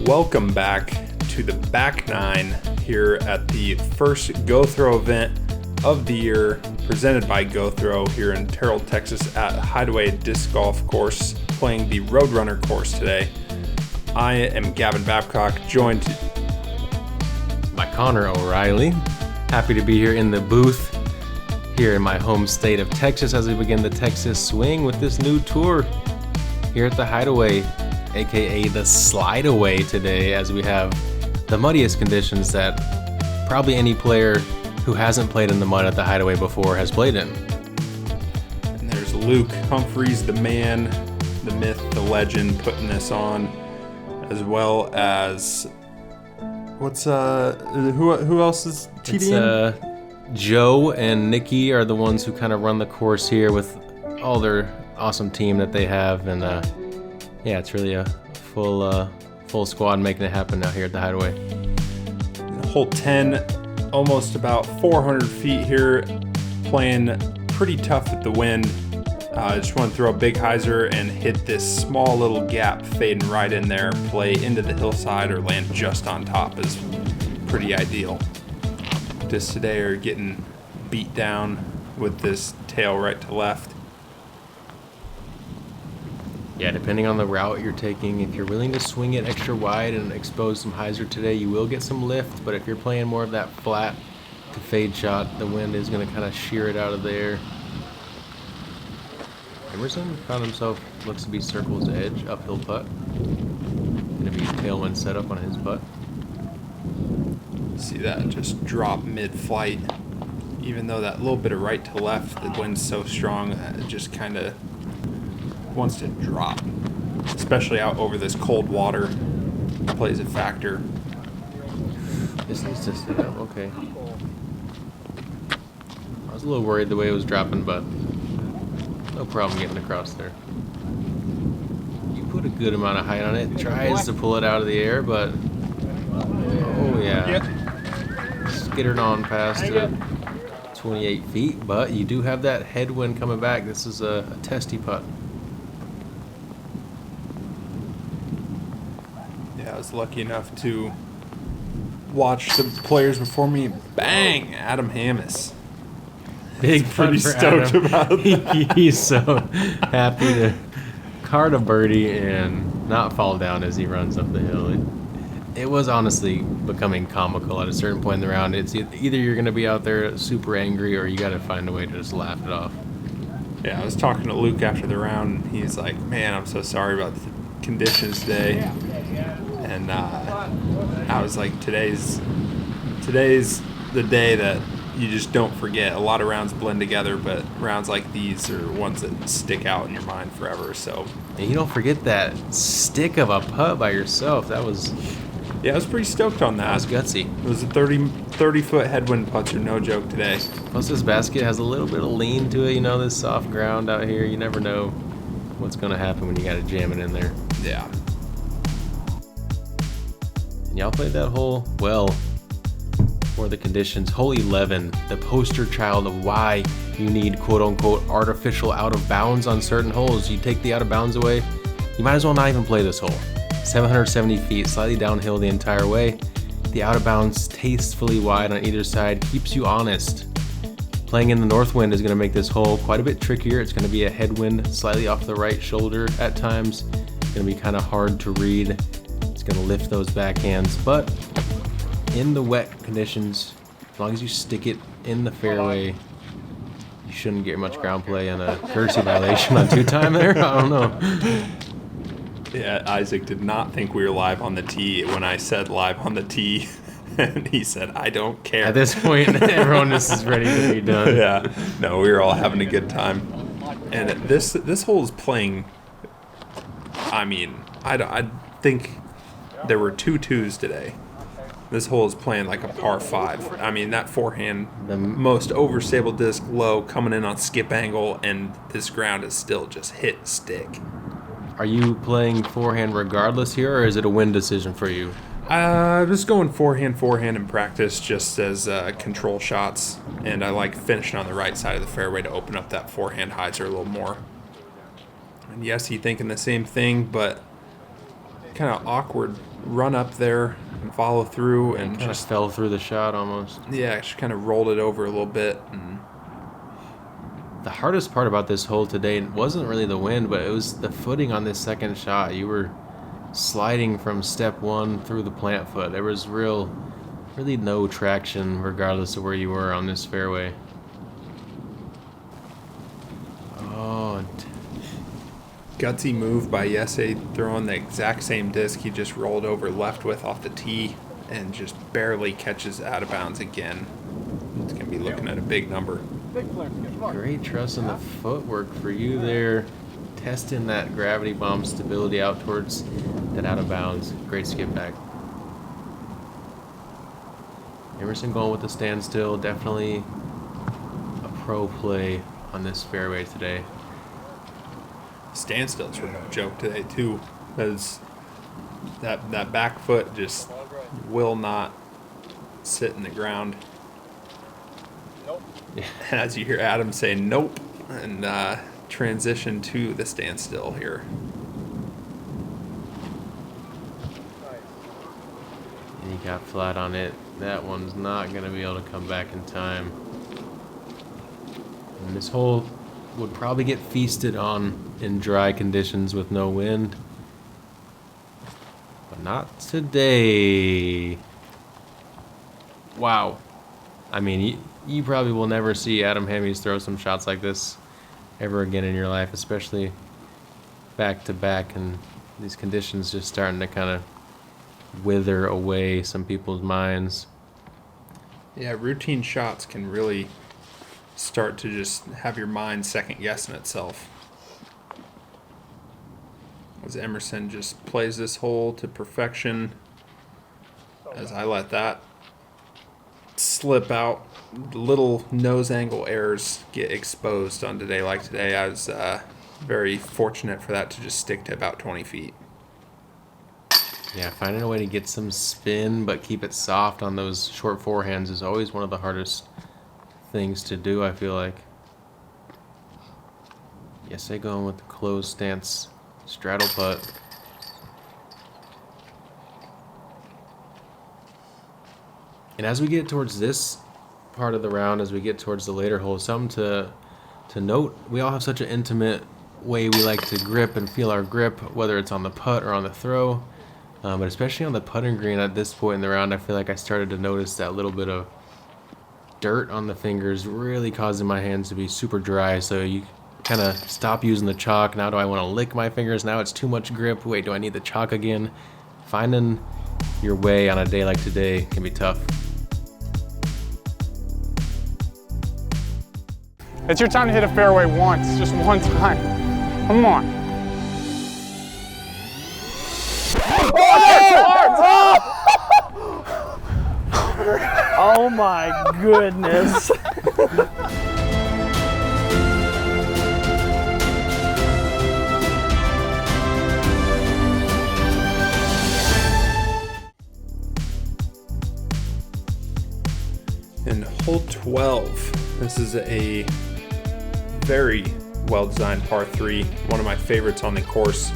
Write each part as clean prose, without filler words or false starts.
Welcome back to the back nine here at the first Go Throw event of the year, presented by Go Throw here in Terrell, Texas at Hideaway Disc Golf Course, playing the Roadrunner course today. I am Gavin Babcock, joined by Connor O'Reilly. Happy to be here in the booth here in my home state of Texas as we begin the Texas swing with this new tour here at the Hideaway, aka the Slide Away today, as we have the muddiest conditions that probably any player who hasn't played in the mud at the Hideaway before has played in. And there's Luke Humphreys, the man, the myth, the legend, putting this on, as well as who else is TDing? Joe and Nikki are the ones who kind of run the course here with all their awesome team that they have, and yeah, it's really a full squad making it happen out here at the Hideaway. Hole 10, almost about 400 feet here, playing pretty tough with the wind. I just want to throw a big hyzer and hit this small little gap, fading right in there, play into the hillside or land just on top is pretty ideal. Just today are getting beat down with this tail right to left. Yeah, depending on the route you're taking, if you're willing to swing it extra wide and expose some hyzer today, you will get some lift, but if you're playing more of that flat to fade shot, the wind is going to kind of shear it out of there. Emerson found himself, looks to be circle's edge, uphill putt. Going to be tailwind setup on his putt. See that just drop mid-flight. Even though that little bit of right to left, the wind's so strong that it just kind of wants to drop. Especially out over this cold water, plays a factor. This needs to sit up, okay. I was a little worried the way it was dropping, but no problem getting across there. You put a good amount of height on it. Tries to pull it out of the air, but oh yeah. Skittered on past 28 feet, but you do have that headwind coming back. This is a testy putt. Yeah, I was lucky enough to watch the players before me. Bang! Adam Hammis. Big pretty stoked Adam. About that. He's so happy to card a birdie and not fall down as he runs up the hill. It was honestly becoming comical at a certain point in the round. It's either you're going to be out there super angry or you got to find a way to just laugh it off. Yeah, I was talking to Luke after the round. And he's like, "Man, I'm so sorry about the conditions today." And I was like, today's the day that you just don't forget. A lot of rounds blend together, but rounds like these are ones that stick out in your mind forever. So and you don't forget that stick of a putt by yourself. That was... Yeah, I was pretty stoked on that. That was gutsy. It was a 30-foot headwind putts are no joke today. Plus this basket has a little bit of lean to it. You know, this soft ground out here. You never know what's going to happen when you got to jam it in there. Yeah. And y'all played that hole well for the conditions. Hole 11, the poster child of why you need quote-unquote artificial out of bounds on certain holes. You take the out of bounds away, you might as well not even play this hole. 770 feet, slightly downhill the entire way. The out of bounds tastefully wide on either side keeps you honest. Playing in the north wind is going to make this hole quite a bit trickier. It's going to be a headwind slightly off the right shoulder at times. It's going to be kind of hard to read. It's going to lift those backhands, but in the wet conditions, as long as you stick it in the fairway, you shouldn't get much ground play and a courtesy violation on two-time there. I don't know. Yeah, Isaac did not think we were live on the tee when I said live on the tee, and he said, "I don't care." At this point, everyone just is ready to be done. Yeah, no, we were all having a good time, and this hole is playing. I mean, I think there were 2 twos today. This hole is playing like a par 5. I mean, that forehand, the most overstable disc low coming in on skip angle, and this ground is still just hit stick. Are you playing forehand regardless here, or is it a win decision for you? Just going forehand in practice, just as control shots, and I like finishing on the right side of the fairway to open up that forehand hyzer a little more. And yes, he thinking the same thing, but kind of awkward run up there and follow through and Kind of just fell through the shot almost. yeah, just kind of rolled it over a little bit. And The hardest part about this hole today wasn't really the wind, but it was the footing on this second shot. You were sliding from step one through the plant foot. There was really no traction regardless of where you were on this fairway. Oh, gutsy move by Yesay, throwing the exact same disc he just rolled over left with off the tee and just barely catches out of bounds again. It's going to be looking at a big number. great trust in the footwork for you there. Testing that gravity bomb stability out towards that out of bounds. Great skip back. Emerson going with the standstill. Definitely a pro play on this fairway today. Standstills were no joke today too, because that back foot just will not sit in the ground. Nope. As you hear Adam say nope, and transition to the standstill here. And he got flat on it. That one's not going to be able to come back in time. And this hole would probably get feasted on in dry conditions with no wind. But not today. Wow. I mean, you probably will never see Adam Hammies throw some shots like this ever again in your life, especially back to back, and these conditions just starting to kind of wither away some people's minds. Yeah, routine shots can really start to just have your mind second guessing itself. As Emerson just plays this hole to perfection, as I let that slip out. Little nose angle errors get exposed on today like today. I was very fortunate for that to just stick to about 20 feet. Yeah, finding a way to get some spin but keep it soft on those short forehands is always one of the hardest things to do, I feel like. Yes, they going with the closed stance straddle putt. And as we get towards this part of the round, as we get towards the later holes, something to note, we all have such an intimate way we like to grip and feel our grip, whether it's on the putt or on the throw. But especially on the putting green at this point in the round, I feel like I started to notice that little bit of dirt on the fingers really causing my hands to be super dry. So you kind of stop using the chalk. Now do I want to lick my fingers? Now it's too much grip. Wait, do I need the chalk again? Finding your way on a day like today can be tough. It's your time to hit a fairway once, just one time. Come on. Oh my goodness. In hole 12, this is a very well-designed par 3, one of my favorites on the course.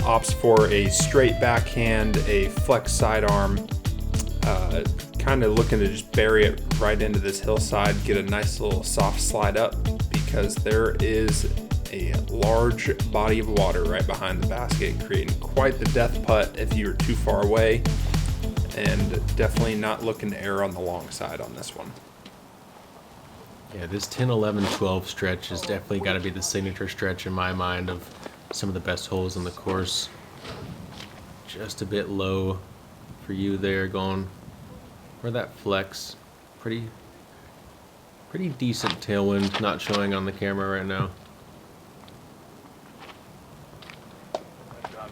Opts for a straight backhand, a flex sidearm, kind of looking to just bury it right into this hillside, get a nice little soft slide up, because there is a large body of water right behind the basket, creating quite the death putt if you're too far away, and definitely not looking to err on the long side on this one. Yeah, this 10, 11, 12 stretch has definitely got to be the signature stretch in my mind of some of the best holes in the course. Just a bit low for you there, going for that flex. Pretty decent tailwind, not showing on the camera right now.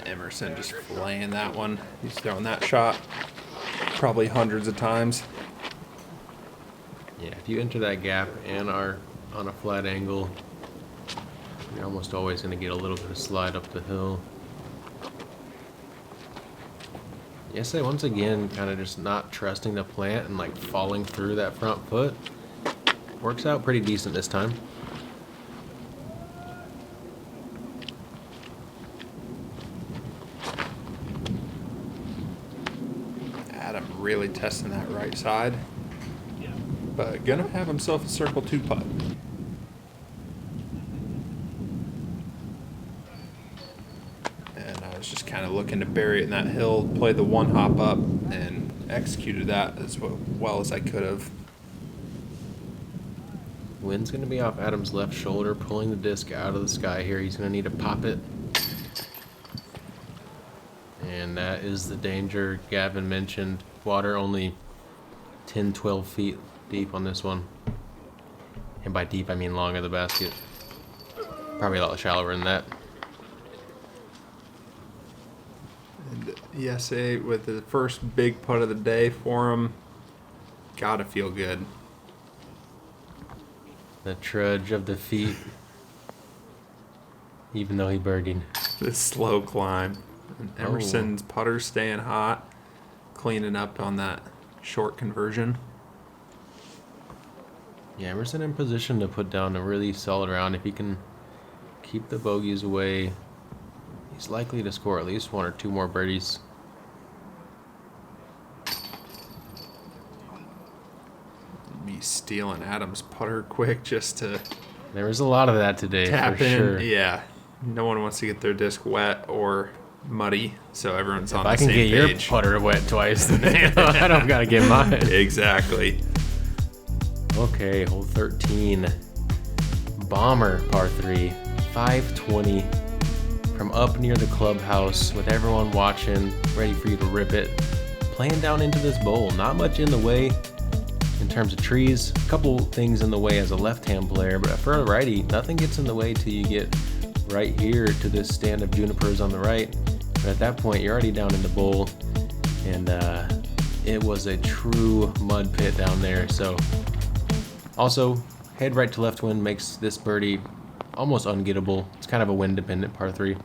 Emerson just flaying that one. He's throwing that shot probably hundreds of times. Yeah, if you enter that gap and are on a flat angle, you're almost always going to get a little bit of slide up the hill. Yes, once again, kind of just not trusting the plant and like falling through that front foot. Works out pretty decent this time. really testing that right side. But gonna have himself a circle 2 putt. And I was just kind of looking to bury it in that hill, play the 1 hop up, and executed that as well as I could have. Wind's going to be off Adam's left shoulder, pulling the disc out of the sky here. He's going to need to pop it. And that is the danger Gavin mentioned. Water only 10, 12 feet deep on this one. And by deep, I mean long of the basket. Probably a lot shallower than that. And ESA with the first big putt of the day for him. Gotta feel good. The trudge of the feet. Even though he birdied. This slow climb. And Emerson's putter staying hot. Cleaning up on that short conversion. Yeah, Emerson in position to put down a really solid round. If he can keep the bogeys away, he's likely to score at least 1 or 2 more birdies. Be stealing Adam's putter quick just to There was a lot of that today, tap for in. sure. Yeah, no one wants to get their disc wet or muddy, so everyone's on If I the can same get page. your putter wet twice, then I don't gotta get mine. Exactly. Okay, hole 13. Bomber, par 3. 520. From up near the clubhouse, with everyone watching, ready for you to rip it. Playing down into this bowl. Not much in the way in terms of trees. A couple things in the way as a left-hand player, but for a righty, nothing gets in the way till you get right here to this stand of junipers on the right. But at that point, you're already down in the bowl, and it was a true mud pit down there. So also, head right to left wind makes this birdie almost ungettable. It's kind of a wind dependent par 3.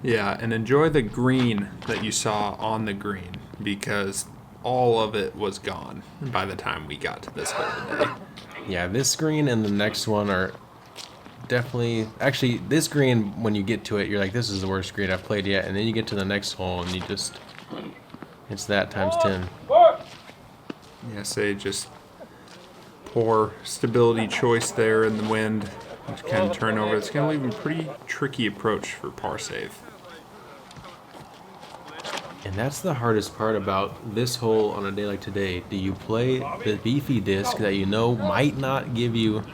Yeah, and enjoy the green that you saw on the green, because all of it was gone by the time we got to this hole today. Yeah, this green and the next one are definitely... Actually, this green, when you get to it, you're like, this is the worst green I've played yet. And then you get to the next hole, and you just... It's that times 10. Yeah, say just poor stability choice there in the wind. Which kind of turn over. It's going to leave a pretty tricky approach for par save. And that's the hardest part about this hole on a day like today. Do you play the beefy disc that you know might not give you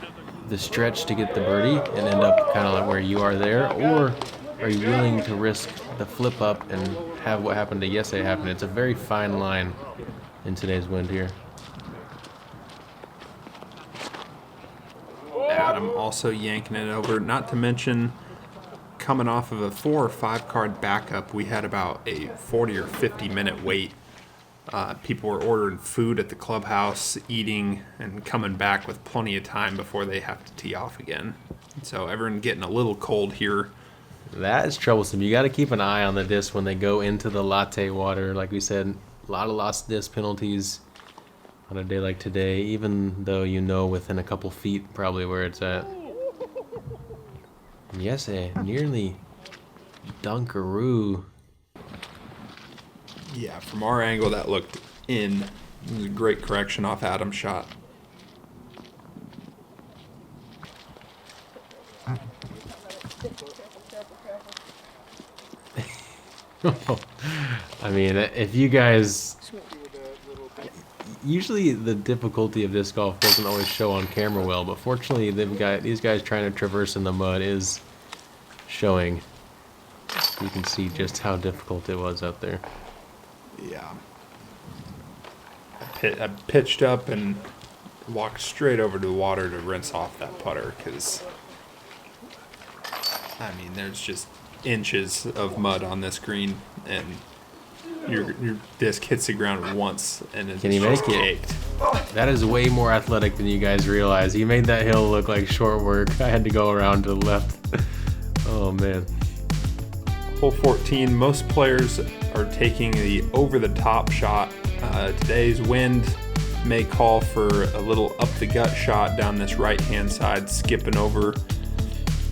the stretch to get the birdie and end up kind of like where you are there? Or are you willing to risk the flip up and have what happened to yesterday happen? It's a very fine line in today's wind here. Adam also yanking it over. Not to mention, coming off of a 4 or 5 card backup, we had about a 40 or 50 minute wait. People were ordering food at the clubhouse, eating, and coming back with plenty of time before they have to tee off again. So everyone getting a little cold here. That is troublesome. You got to keep an eye on the disc when they go into the latte water. Like we said, a lot of lost disc penalties on a day like today, even though you know within a couple feet probably where it's at. Yes, nearly dunkaroo. Yeah, from our angle that looked in. It was a great correction off Adam's shot. I mean, if you guys... Usually the difficulty of disc golf doesn't always show on camera well, but fortunately these guys trying to traverse in the mud is showing. You can see just how difficult it was out there. Yeah. I pitched up and walked straight over to the water to rinse off that putter, because, I mean, there's just inches of mud on this green, and your disc hits the ground once, and it's just caked. That is way more athletic than you guys realize. He made that hill look like short work. I had to go around to the left. Oh, man. Hole 14, most players are taking the over-the-top shot. Today's wind may call for a little up-the-gut shot down this right-hand side, skipping over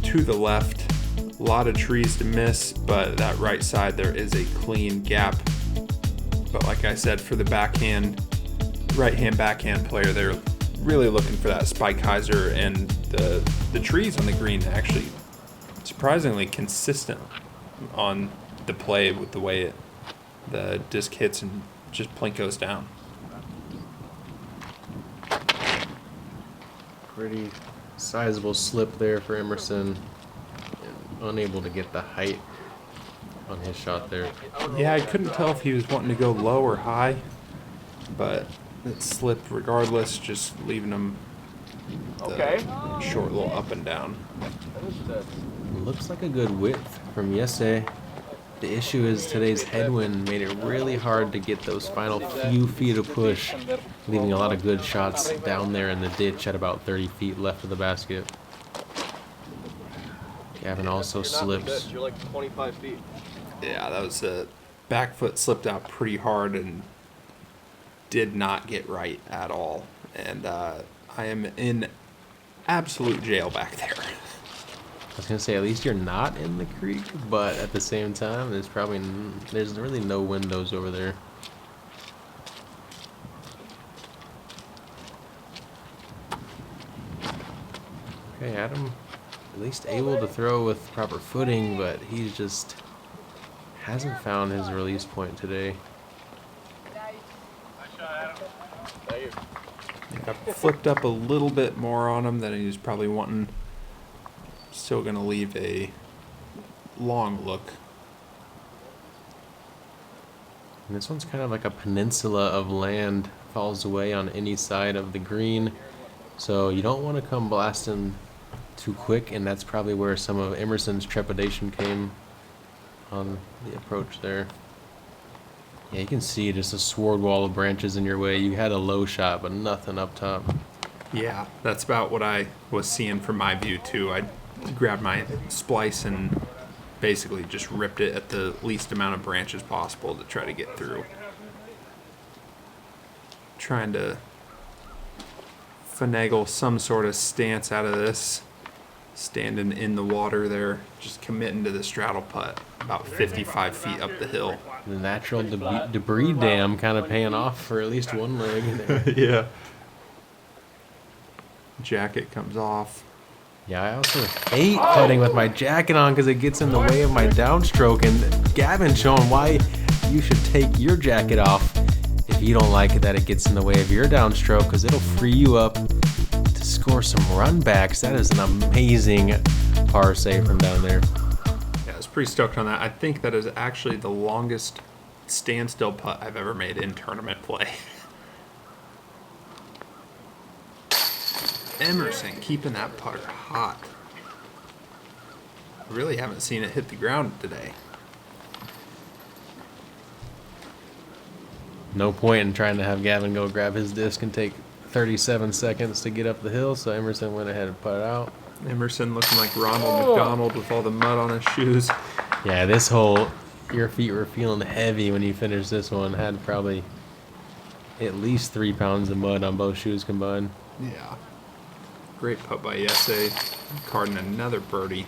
to the left. A lot of trees to miss, but that right side there is a clean gap. but like I said, for the right-hand backhand player, they're really looking for that spike hyzer, and the trees on the green actually surprisingly consistent on the play with the way the disc hits and just plink goes down. Pretty sizable slip there for Emerson. And unable to get the height on his shot there. Yeah, I couldn't tell if he was wanting to go low or high, but it slipped regardless, just leaving him the short little up and down. Looks like a good width from Yese. The issue is today's headwind made it really hard to get those final few feet of push, leaving a lot of good shots down there in the ditch at about 30 feet left of the basket. Gavin also slips. You're like 25 feet. Yeah, that was a back foot slipped out pretty hard and did not get right at all. And I am in absolute jail back there. I was gonna say, at least you're not in the creek, but at the same time, there's really no windows over there. Okay, Adam, at least able to throw with proper footing, but he just hasn't found his release point today. I flipped up a little bit more on him than he was probably wanting. Still going to leave a long look. And this one's kind of like a peninsula of land, falls away on any side of the green, so you don't want to come blasting too quick, and that's probably where some of Emerson's trepidation came on the approach there. Yeah, you can see just a sword wall of branches in your way. You had a low shot, but nothing up top. Yeah, that's about what I was seeing from my view too. I grabbed my splice and basically just ripped it at the least amount of branches possible to try to get through. Trying to finagle some sort of stance out of this. Standing in the water there, just committing to the straddle putt about 55 feet up the hill. The natural debris dam kind of paying off for at least one leg there. Yeah. Jacket comes off. Yeah, I also hate putting with my jacket on because it gets in the way of my downstroke, and Gavin showing why you should take your jacket off if you don't like it that it gets in the way of your downstroke, because it'll free you up to score some run backs. That is an amazing par save from down there. Yeah, I was pretty stoked on that. I think that is actually the longest standstill putt I've ever made in tournament play. Emerson keeping that putter hot. I really haven't seen it hit the ground today. No point in trying to have Gavin go grab his disc and take 37 seconds to get up the hill, so Emerson went ahead and put it out. Emerson looking like Ronald McDonald with all the mud on his shoes. Yeah, this hole, your feet were feeling heavy when you finished this one. Had probably at least 3 pounds of mud on both shoes combined. Yeah. Great putt by Yese. Carding another birdie.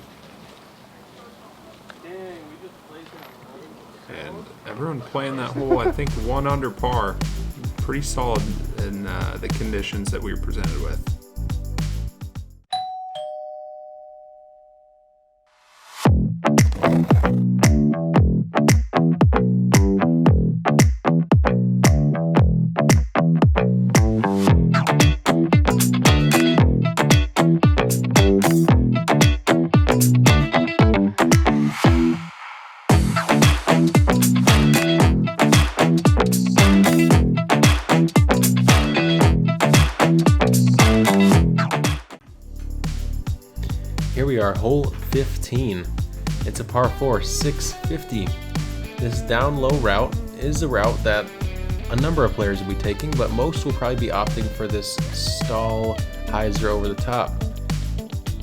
And everyone playing that hole, I think 1 under par. Pretty solid in the conditions that we were presented with. Here we are, hole 15. It's a par 4, 650. This down low route is a route that a number of players will be taking, but most will probably be opting for this stall hyzer over the top.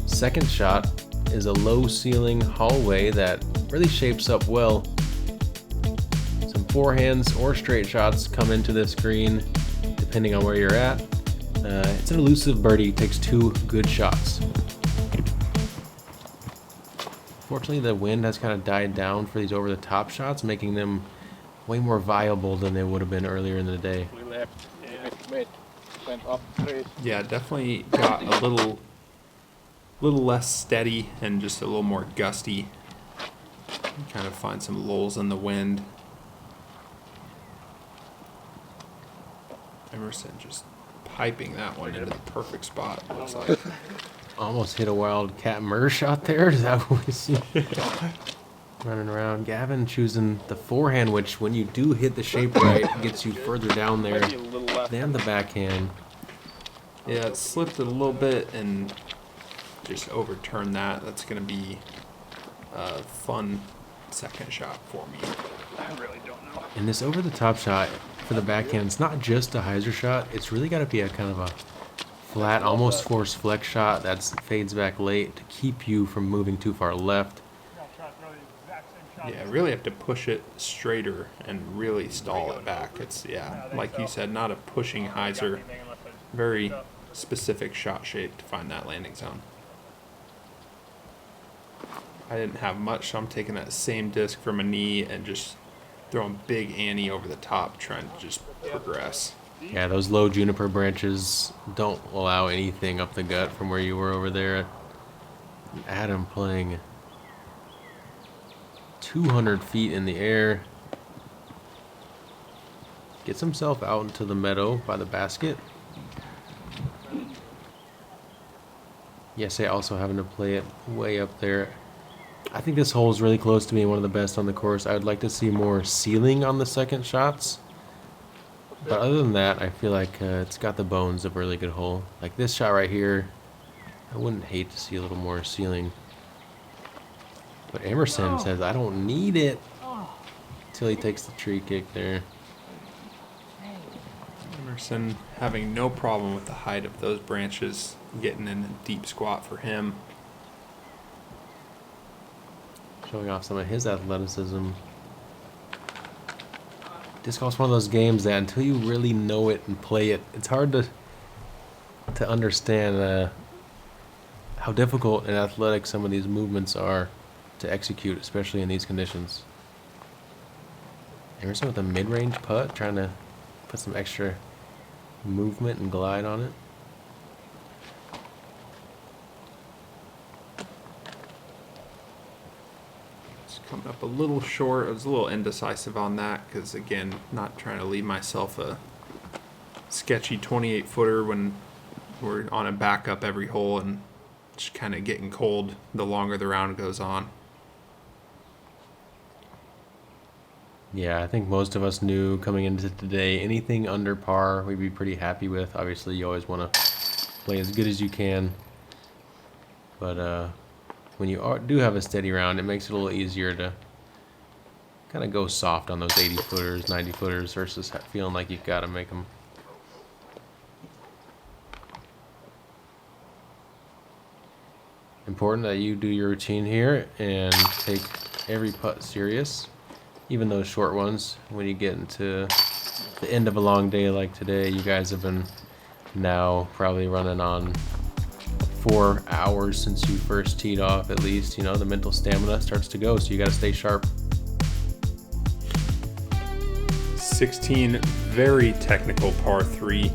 Second shot is a low ceiling hallway that really shapes up well. Some forehands or straight shots come into this green, depending on where you're at. It's an elusive birdie, takes 2 good shots. Fortunately, the wind has kind of died down for these over-the-top shots, making them way more viable than they would have been earlier in the day. We left. Went up 3. Yeah, definitely got a little less steady and just a little more gusty. Kind of find some lulls in the wind. Emerson just piping that one into the perfect spot, it looks like. Almost hit a wild cat murder shot there. Is that what we see? Running around. Gavin choosing the forehand, which when you do hit the shape right, gets you further down there Maybe a little left. than the backhand. Yeah, it slipped it a little bit and just overturned that. That's going to be a fun second shot for me. I really don't know. And this over-the-top shot for the backhand, it's not just a hyzer shot. It's really got to be a kind of a flat, almost forced flex shot that fades back late to keep you from moving too far left. Yeah, really have to push it straighter and really stall it back. It's, yeah, like you said, not a pushing hyzer. Very specific shot shape to find that landing zone. I didn't have much, so I'm taking that same disc from a knee and just throwing big Annie over the top, trying to just progress. Yeah, those low juniper branches don't allow anything up the gut from where you were over there. Adam playing 200 feet in the air. Gets himself out into the meadow by the basket. Yes, I also having to play it way up there. I think this hole is really close to being one of the best on the course. I would like to see more ceiling on the second shots. But other than that, I feel like it's got the bones of a really good hole. Like this shot right here, I wouldn't hate to see a little more ceiling. But Emerson says, I don't need it. Until he takes the tree kick there. Emerson having no problem with the height of those branches, getting in a deep squat for him. Showing off some of his athleticism. Disc golf's one of those games that until you really know it and play it, it's hard to understand how difficult and athletic some of these movements are to execute, especially in these conditions. Emerson with a mid-range putt, trying to put some extra movement and glide on it. Coming up a little short. I was a little indecisive on that because, again, not trying to leave myself a sketchy 28-footer when we're on a backup every hole and just kind of getting cold the longer the round goes on. Yeah, I think most of us knew coming into today, anything under par we'd be pretty happy with. Obviously, you always want to play as good as you can. But when you do have a steady round, it makes it a little easier to kind of go soft on those 80-footers, 90-footers versus feeling like you've got to make them. Important that you do your routine here and take every putt serious, even those short ones. When you get into the end of a long day like today, you guys have been now probably running on 4 hours since you first teed off. At least, you know, the mental stamina starts to go, so you got to stay sharp. 16, very technical par 3.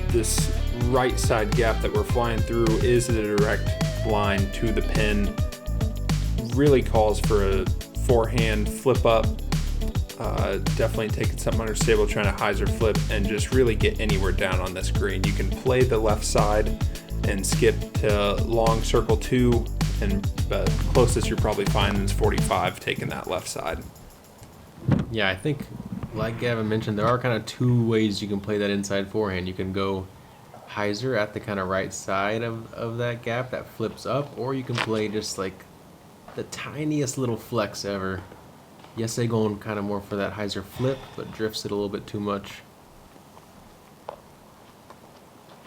This right side gap that we're flying through is the direct line to the pin. Really calls for a forehand flip up. Definitely taking something understable, trying to hyzer flip and just really get anywhere down on this green. You can play the left side and skip to long circle 2, and the closest you're probably finding is 45, taking that left side. Yeah, I think, like Gavin mentioned, there are kind of 2 ways you can play that inside forehand. You can go hyzer at the kind of right side of that gap that flips up, or you can play just like the tiniest little flex ever. Yes, they going kind of more for that hyzer flip, but drifts it a little bit too much.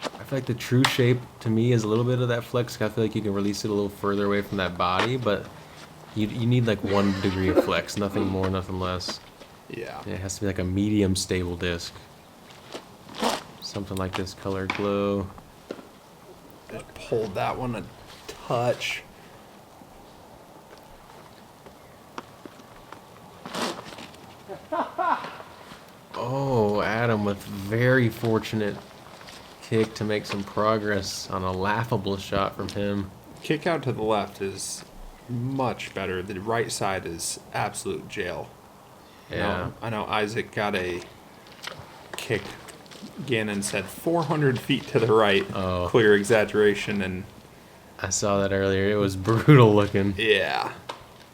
I feel like the true shape to me is a little bit of that flex. I feel like you can release it a little further away from that body, but you need like 1 degree of flex, nothing more, nothing less. Yeah. It has to be like a medium stable disc. Something like this colored glow. Just pulled that one a touch. Oh, Adam with very fortunate kick to make some progress on a laughable shot from him. Kick out to the left is much better. The right side is absolute jail. Yeah. I know Isaac got a kick. Gannon said 400 feet to the right. Oh. Clear exaggeration, and I saw that earlier. It was brutal looking. yeah.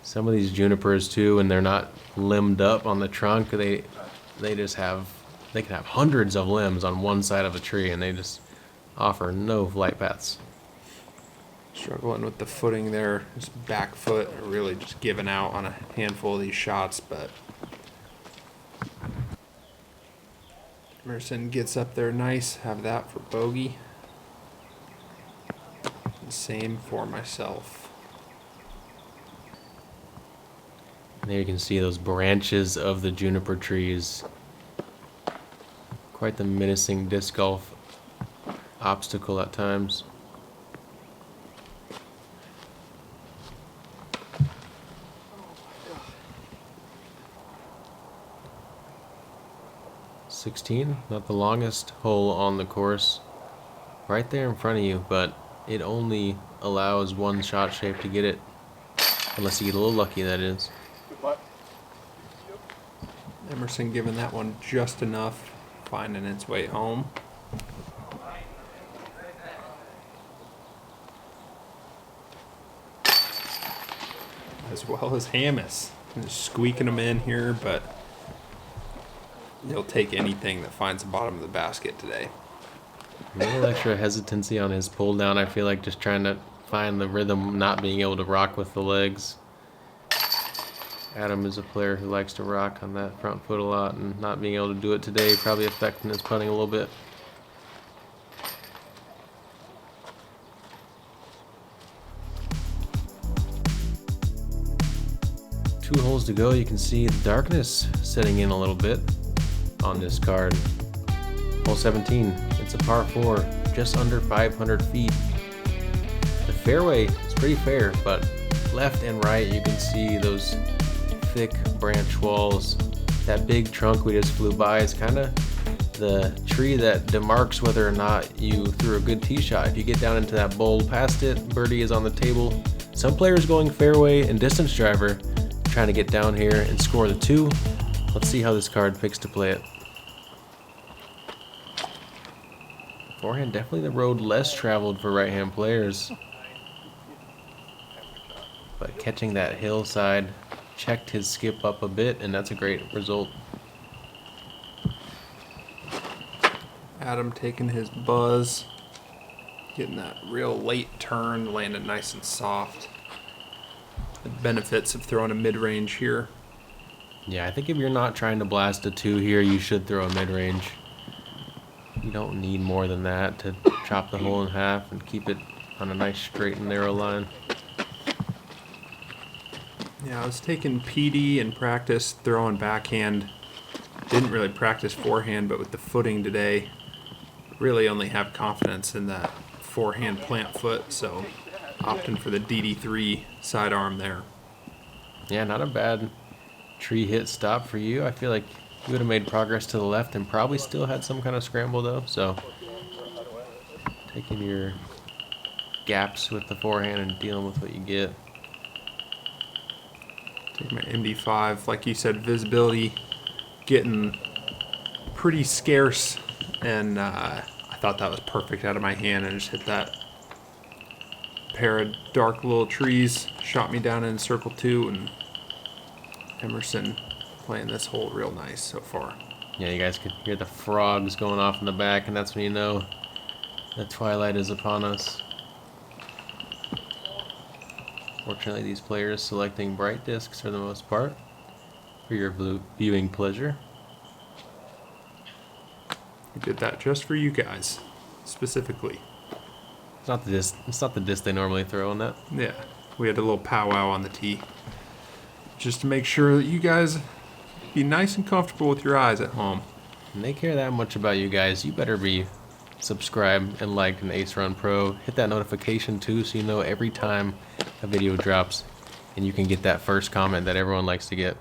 Some of these junipers too, when they're not limbed up on the trunk, they just have, they can have hundreds of limbs on one side of a tree, and they just offer no flight paths. Struggling with the footing there. His back foot really just giving out on a handful of these shots, but Emerson gets up there nice. Have that for bogey. The same for myself. There you can see those branches of the juniper trees. Quite the menacing disc golf obstacle at times. Not the longest hole on the course. Right there in front of you, but it only allows one shot shape to get it. Unless you get a little lucky, that is. Good putt. Emerson giving that one just enough, finding its way home. As well as Hamas. Just squeaking them in here, but he'll take anything that finds the bottom of the basket today. A little extra hesitancy on his pull down, I feel like, just trying to find the rhythm, not being able to rock with the legs. Adam is a player who likes to rock on that front foot a lot, and not being able to do it today probably affecting his putting a little bit. Two holes to go. You can see the darkness setting in a little bit on this card. Hole 17, it's a par 4, just under 500 feet. The fairway is pretty fair, but left and right you can see those thick branch walls. That big trunk we just flew by is kind of the tree that demarks whether or not you threw a good tee shot. If you get down into that bowl past it, birdie is on the table. Some players going fairway and distance driver, trying to get down here and score the 2. Let's see how this card picks to play it. Forehand, definitely the road less traveled for right-hand players. But catching that hillside, checked his skip up a bit, and that's a great result. Adam taking his buzz, getting that real late turn, landing nice and soft. The benefits of throwing a mid-range here. Yeah, I think if you're not trying to blast a 2 here, you should throw a mid-range. You don't need more than that to chop the hole in half and keep it on a nice straight and narrow line. Yeah, I was taking PD and practice throwing backhand. Didn't really practice forehand, but with the footing today, really only have confidence in that forehand plant foot, so opting for the DD3 sidearm there. Yeah, not a bad tree hit stop for you. I feel like you would have made progress to the left and probably still had some kind of scramble though, so taking your gaps with the forehand and dealing with what you get. Take my MD5, like you said, visibility getting pretty scarce, and I thought that was perfect out of my hand, and just hit that pair of dark little trees, shot me down in circle 2, and Emerson playing this hole real nice so far. Yeah, you guys can hear the frogs going off in the back, and that's when you know the twilight is upon us. Fortunately, these players selecting bright discs for the most part for your viewing pleasure. We did that just for you guys, specifically. It's not the disc they normally throw on that. Yeah, we had a little powwow on the tee, just to make sure that you guys be nice and comfortable with your eyes at home. And they care that much about you guys, you better be subscribed and liked an Ace Run Pro. Hit that notification too, so you know every time a video drops, and you can get that first comment that everyone likes to get.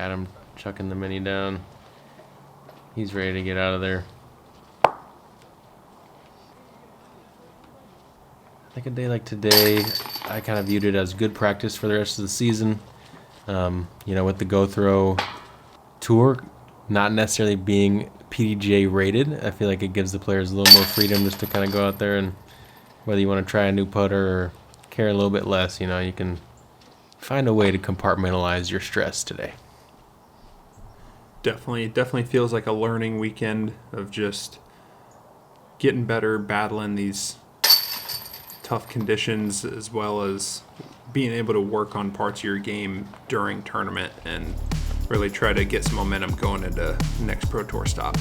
Adam chucking the mini down. He's ready to get out of there. Like a day like today, I kind of viewed it as good practice for the rest of the season. You know, with the Go Throw Tour not necessarily being PDGA rated, I feel like it gives the players a little more freedom just to kind of go out there, and whether you want to try a new putter or care a little bit less, you know, you can find a way to compartmentalize your stress today. Definitely feels like a learning weekend of just getting better, battling these tough conditions, as well as being able to work on parts of your game during tournament and really try to get some momentum going into next Pro Tour stop.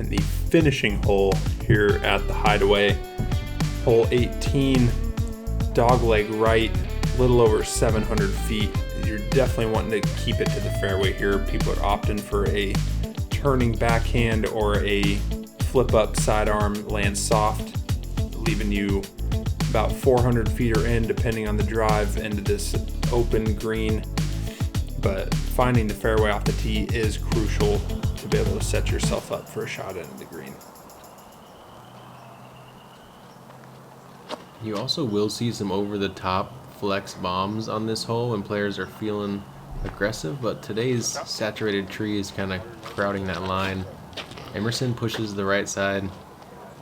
And the finishing hole here at the Hideaway, hole 18, dogleg right, little over 700 feet. You're definitely wanting to keep it to the fairway here. People are opting for a turning backhand or a flip up sidearm, land soft, leaving you about 400 feet or in, depending on the drive, into this open green. But finding the fairway off the tee is crucial to be able to set yourself up for a shot into the green. You also will see some over-the-top flex bombs on this hole when players are feeling aggressive, but today's saturated tree is kind of crowding that line. Emerson pushes the right side.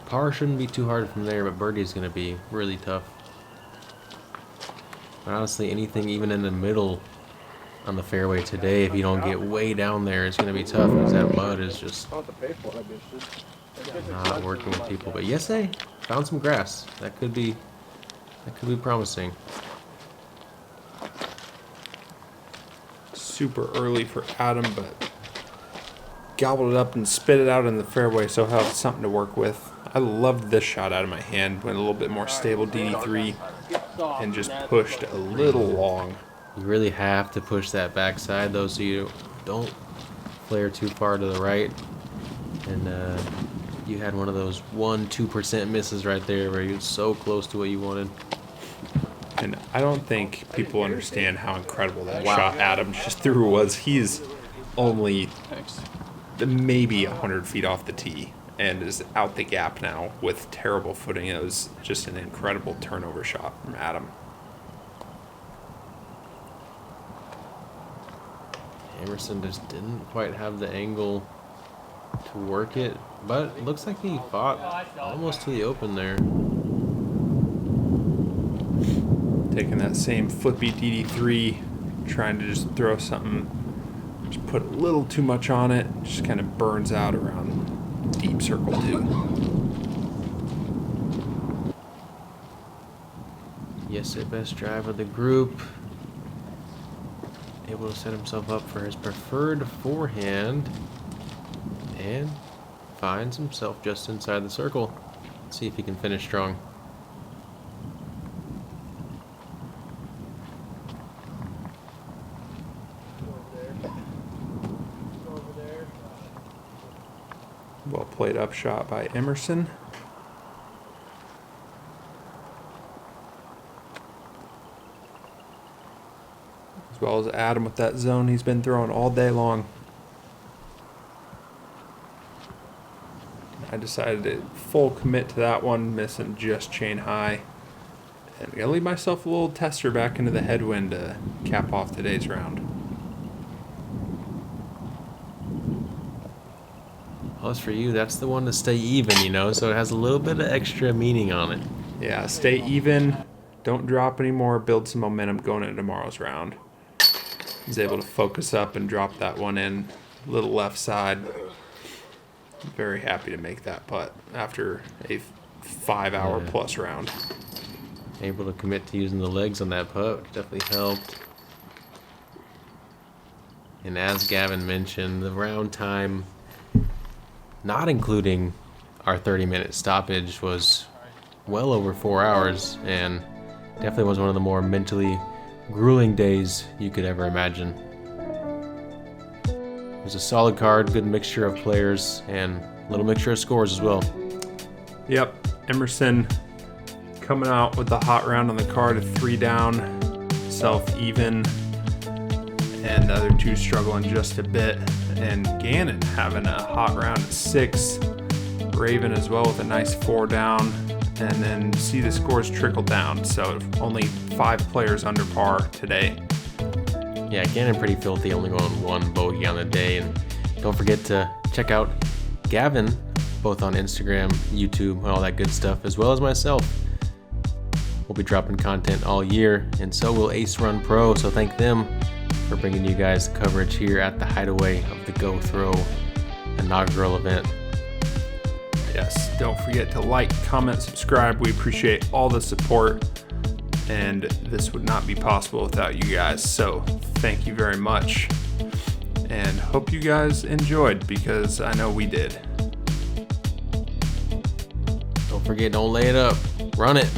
Par shouldn't be too hard from there, but birdie is going to be really tough. But honestly, anything even in the middle on the fairway today, if you don't get way down there, it's going to be tough because that mud is just not working with people. But yes, I found some grass. That could be promising. Super early for Adam, but gobbled it up and spit it out in the fairway, so he'll have something to work with. I loved this shot out of my hand. Went a little bit more stable DD3 and just pushed a little long. You really have to push that backside though, so you don't flare too far to the right. And you had one of those 1-2% misses right there where you're so close to what you wanted. And I don't think people understand how incredible that shot Adam just threw was. He's only maybe 100 feet off the tee and is out the gap now with terrible footing. It was just an incredible turnover shot from Adam. Emerson just didn't quite have the angle to work it, but it looks like he fought almost to the open there. Taking that same flippy DD3, trying to just throw something, just put a little too much on it, just kind of burns out around deep circle 2. Yes, the best drive of the group. Able to set himself up for his preferred forehand and finds himself just inside the circle. Let's see if he can finish strong. Well played up shot by Emerson. As well as Adam with that zone he's been throwing all day long. I decided to full commit to that one, missing just chain high. And I'm going to leave myself a little tester back into the headwind to cap off today's round. Well, as for you, that's the one to stay even, you know, so it has a little bit of extra meaning on it. Yeah, stay even, don't drop anymore, build some momentum going into tomorrow's round. He's able to focus up and drop that one in, little left side. Very happy to make that putt after a 5-hour plus round. Able to commit to using the legs on that putt, which definitely helped. And as Gavin mentioned, the round time, not including our 30-minute stoppage, was well over 4 hours, and definitely was one of the more mentally grueling days you could ever imagine. It was a solid card, good mixture of players, and a little mixture of scores as well. Yep, Emerson coming out with the hot round on the card of 3 down, self even, and the other two struggling just a bit, and Gannon having a hot round at 6, Raven as well with a nice 4 down, and then see the scores trickle down. So only 5 players under par today. Yeah, Gannon pretty filthy, only going 1 bogey on the day. And don't forget to check out Gavin, both on Instagram, YouTube, and all that good stuff, as well as myself. We'll be dropping content all year, and so will Ace Run Pro, so thank them for bringing you guys the coverage here at the Hideaway of the Go Throw inaugural event. Yes, don't forget to like, comment, subscribe. We appreciate all the support, and this would not be possible without you guys. So thank you very much, and hope you guys enjoyed, because I know we did. Don't forget, don't lay it up. Run it.